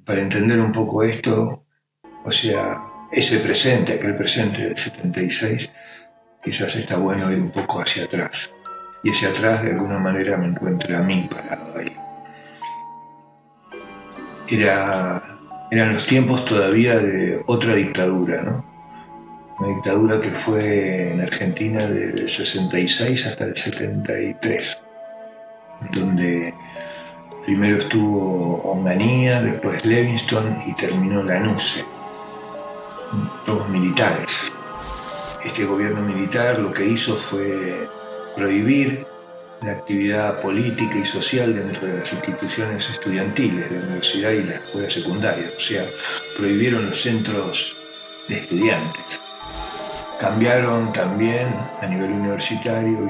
para entender un poco esto, o sea, ese presente, aquel presente del 76, quizás está bueno ir un poco hacia atrás. Y hacia atrás de alguna manera me encuentra a mí parado ahí. Eran los tiempos todavía de otra dictadura, ¿no? Una dictadura que fue en Argentina del 66 hasta el 73, donde primero estuvo Onganía, después Levingston y terminó Lanusse, todos militares. Este gobierno militar lo que hizo fue prohibir la actividad política y social dentro de las instituciones estudiantiles, la universidad y la escuela secundaria, o sea, prohibieron los centros de estudiantes. Cambiaron también a nivel universitario,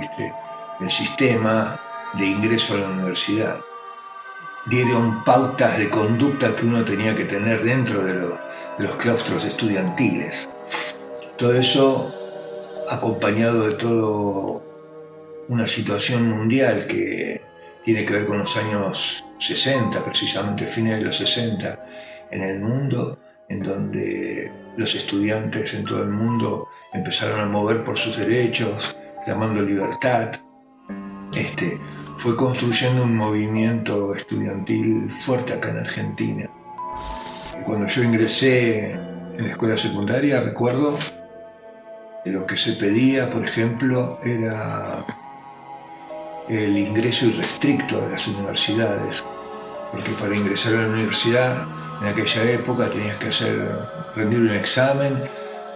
el sistema de ingreso a la universidad. Dieron pautas de conducta que uno tenía que tener dentro de los claustros estudiantiles. Todo eso acompañado de todo una situación mundial que tiene que ver con los años 60, precisamente fines de los 60, en el mundo, en donde los estudiantes en todo el mundo empezaron a mover por sus derechos, clamando libertad. Fue construyendo un movimiento estudiantil fuerte acá en Argentina. Y cuando yo ingresé en la escuela secundaria, recuerdo que lo que se pedía, por ejemplo, era el ingreso irrestricto a las universidades, porque para ingresar a la universidad en aquella época tenías que rendir un examen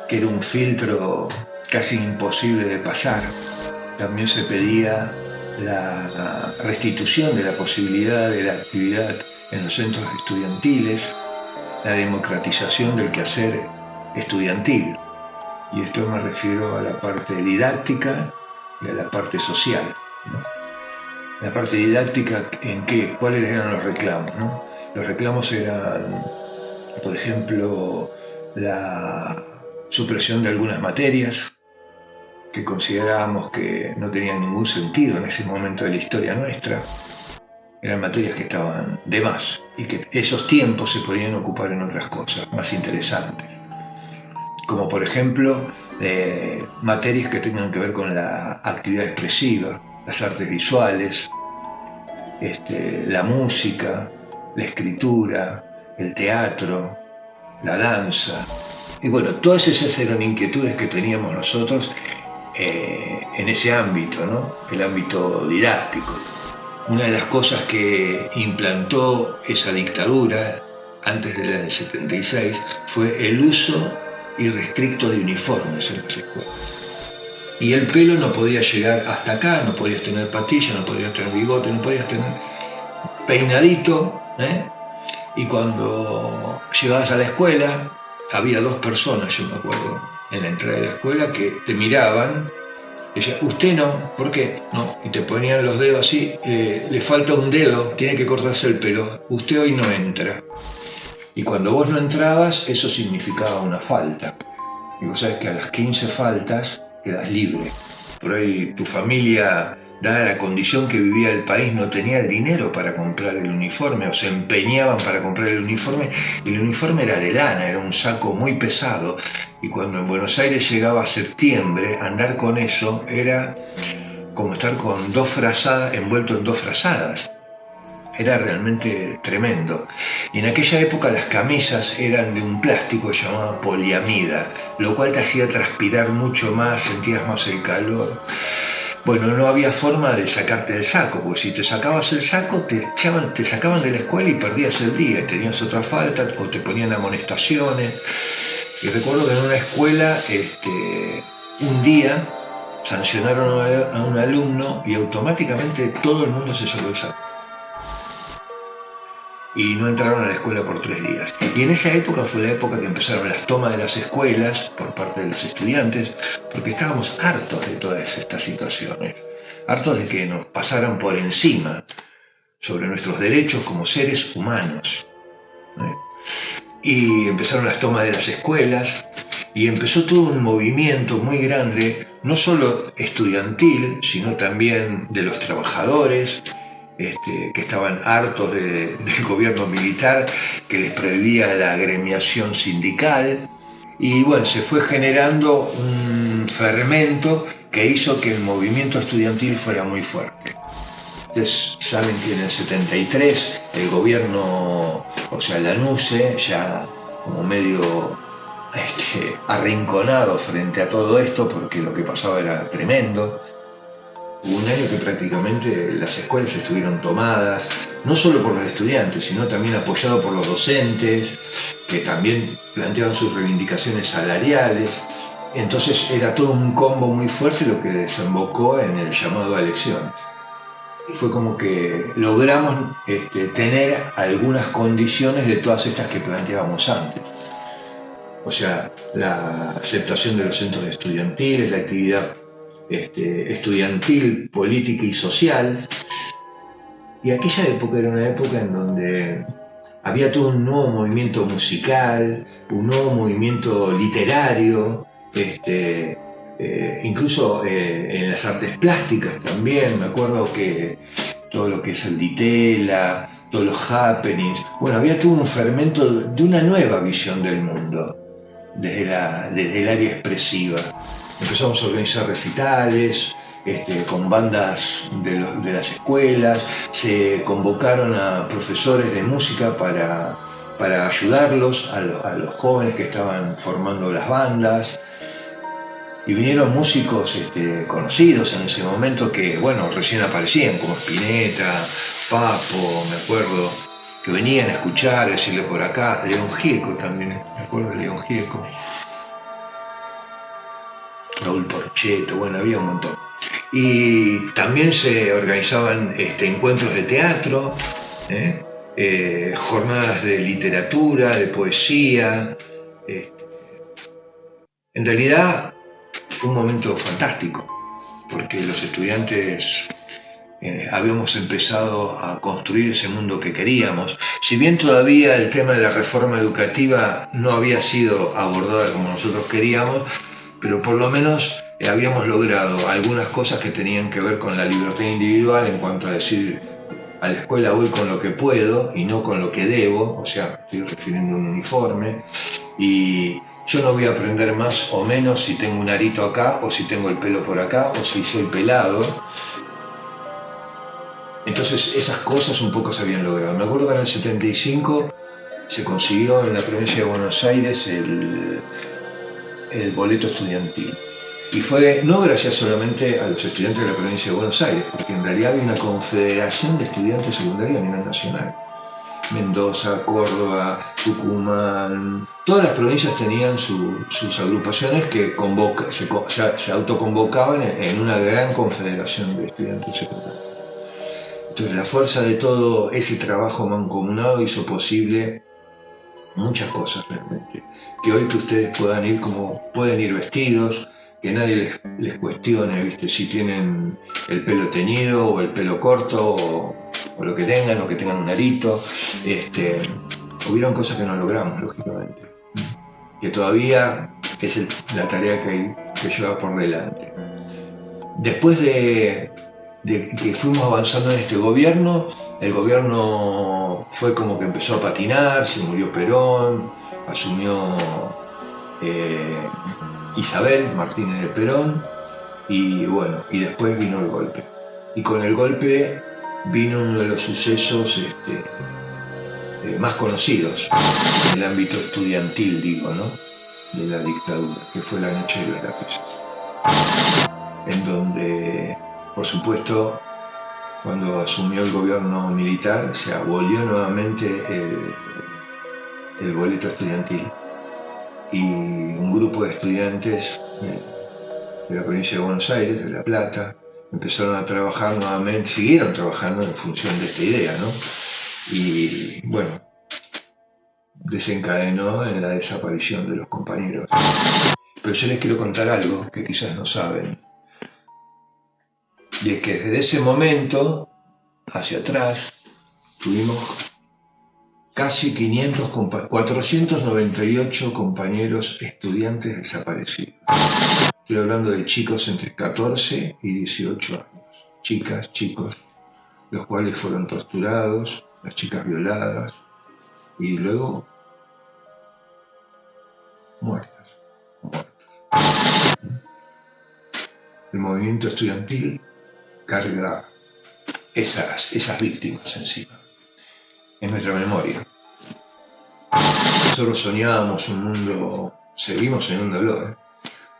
que era un filtro casi imposible de pasar. También se pedía la restitución de la posibilidad de la actividad en los centros estudiantiles, la democratización del quehacer estudiantil. Y esto me refiero a la parte didáctica y a la parte social, ¿no? La parte didáctica, ¿en qué? ¿Cuáles eran los reclamos, no? Los reclamos eran, por ejemplo, la supresión de algunas materias que considerábamos que no tenían ningún sentido en ese momento de la historia nuestra. Eran materias que estaban de más y que esos tiempos se podían ocupar en otras cosas más interesantes. Como por ejemplo, materias que tengan que ver con la actividad expresiva, las artes visuales, la música, la escritura, el teatro, la danza. Y bueno, todas esas eran inquietudes que teníamos nosotros en ese ámbito, ¿no? El ámbito didáctico. Una de las cosas que implantó esa dictadura antes de la del 76 fue el uso irrestricto de uniformes en las escuelas. Y el pelo no podía llegar hasta acá, no podías tener patillas, no podías tener bigote, no podías tener peinadito, Y cuando llegabas a la escuela, había dos personas, yo me acuerdo, en la entrada de la escuela que te miraban, y decían, usted no, ¿por qué? No, y te ponían los dedos así, le falta un dedo, tiene que cortarse el pelo, usted hoy no entra. Y cuando vos no entrabas, eso significaba una falta. Y vos sabés que a las 15 faltas quedás libre. Por ahí tu familia, dada la condición que vivía el país, no tenía el dinero para comprar el uniforme, o se empeñaban para comprar el uniforme, y el uniforme era de lana, era un saco muy pesado, y cuando en Buenos Aires llegaba septiembre, andar con eso era como estar con envuelto en 2 frazadas. Era realmente tremendo. Y en aquella época las camisas eran de un plástico llamado poliamida, lo cual te hacía transpirar mucho más, sentías más el calor. Bueno, no había forma de sacarte del saco, porque si te sacabas el saco te sacaban de la escuela y perdías el día, tenías otra falta o te ponían amonestaciones. Y recuerdo que en una escuela un día sancionaron a un alumno y automáticamente todo el mundo se sacó el saco. Y no entraron a la escuela por 3 días. Y en esa época fue la época que empezaron las tomas de las escuelas por parte de los estudiantes, porque estábamos hartos de todas estas situaciones, hartos de que nos pasaran por encima sobre nuestros derechos como seres humanos, Y empezaron las tomas de las escuelas y empezó todo un movimiento muy grande, no solo estudiantil, sino también de los trabajadores, que estaban hartos del gobierno militar que les prohibía la agremiación sindical. Y bueno, se fue generando un fermento que hizo que el movimiento estudiantil fuera muy fuerte. Ustedes saben que en el 73 el gobierno, o sea, la NUCE, ya como medio arrinconado frente a todo esto, porque lo que pasaba era tremendo. Hubo un año que prácticamente las escuelas estuvieron tomadas, no solo por los estudiantes, sino también apoyado por los docentes, que también planteaban sus reivindicaciones salariales. Entonces era todo un combo muy fuerte lo que desembocó en el llamado a elecciones. Y fue como que logramos tener algunas condiciones de todas estas que planteábamos antes. O sea, la aceptación de los centros estudiantiles, la actividad estudiantil, política y social. Y aquella época era una época en donde había todo un nuevo movimiento musical, un nuevo movimiento literario, incluso en las artes plásticas también. Me acuerdo que todo lo que es el ditela, todos los happenings, bueno, había todo un fermento de una nueva visión del mundo desde el área expresiva. Empezamos a organizar recitales con bandas de las escuelas, se convocaron a profesores de música para ayudarlos a los jóvenes que estaban formando las bandas. Y vinieron músicos conocidos en ese momento que, bueno, recién aparecían, como Spinetta, Papo, me acuerdo, que venían a escuchar, a decirle por acá, León Gieco también, me acuerdo de León Gieco, Raúl Porchetto, bueno, había un montón. Y también se organizaban encuentros de teatro, jornadas de literatura, de poesía. En realidad fue un momento fantástico, porque los estudiantes habíamos empezado a construir ese mundo que queríamos. Si bien todavía el tema de la reforma educativa no había sido abordada como nosotros queríamos, pero por lo menos habíamos logrado algunas cosas que tenían que ver con la libertad individual en cuanto a decir, a la escuela voy con lo que puedo y no con lo que debo, o sea, estoy refiriendo a un uniforme, y yo no voy a aprender más o menos si tengo un arito acá, o si tengo el pelo por acá, o si soy pelado. Entonces esas cosas un poco se habían logrado. Me acuerdo que en el 75 se consiguió en la provincia de Buenos Aires el boleto estudiantil. Y fue no gracias solamente a los estudiantes de la provincia de Buenos Aires, porque en realidad había una confederación de estudiantes secundarios a nivel nacional. Mendoza, Córdoba, Tucumán, todas las provincias tenían sus agrupaciones que se autoconvocaban en una gran confederación de estudiantes secundarios. Entonces la fuerza de todo ese trabajo mancomunado hizo posible muchas cosas realmente. Que hoy que ustedes puedan ir como pueden ir vestidos, que nadie les cuestione, ¿viste? Si tienen el pelo teñido o el pelo corto o lo que tengan, o que tengan un arito. Hubieron cosas que no logramos, lógicamente, que todavía es la tarea que lleva por delante. Después de que fuimos avanzando en este gobierno, el gobierno fue como que empezó a patinar, se murió Perón, asumió Isabel Martínez de Perón, y bueno, y después vino el golpe. Y con el golpe vino uno de los sucesos más conocidos en el ámbito estudiantil, digo, ¿no?, de la dictadura, que fue la Noche de los Lápices, en donde, por supuesto, cuando asumió el gobierno militar, se abolió nuevamente el boleto estudiantil, y un grupo de estudiantes de la provincia de Buenos Aires, de La Plata, empezaron a trabajar nuevamente, siguieron trabajando en función de esta idea, ¿no? Y bueno, desencadenó en la desaparición de los compañeros. Pero yo les quiero contar algo que quizás no saben. Y es que desde ese momento hacia atrás tuvimos casi 498 compañeros estudiantes desaparecidos. Estoy hablando de chicos entre 14 y 18 años. Chicas, chicos, los cuales fueron torturados, las chicas violadas y luego muertas. El movimiento estudiantil carga esas víctimas encima, en nuestra memoria. Nosotros soñábamos un mundo, seguimos soñándolo,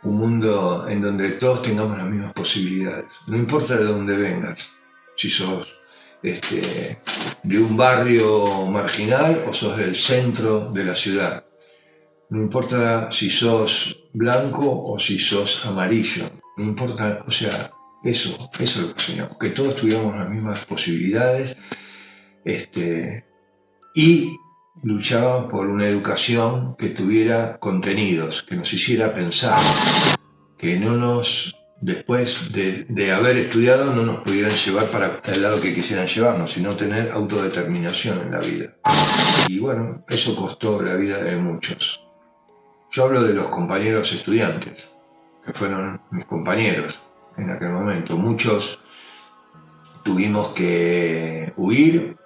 un mundo en donde todos tengamos las mismas posibilidades. No importa de dónde vengas, si sos de un barrio marginal o sos del centro de la ciudad. No importa si sos blanco o si sos amarillo. No importa, o sea, eso es lo que soñamos, que todos tuviéramos las mismas posibilidades y luchábamos por una educación que tuviera contenidos, que nos hiciera pensar, que no nos, después de haber estudiado, no nos pudieran llevar para el lado que quisieran llevarnos, sino tener autodeterminación en la vida. Y bueno, eso costó la vida de muchos. Yo hablo de los compañeros estudiantes, que fueron mis compañeros en aquel momento. Muchos tuvimos que huir,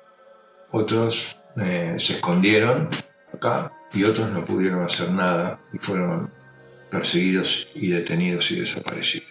otros se escondieron acá y otros no pudieron hacer nada y fueron perseguidos y detenidos y desaparecidos.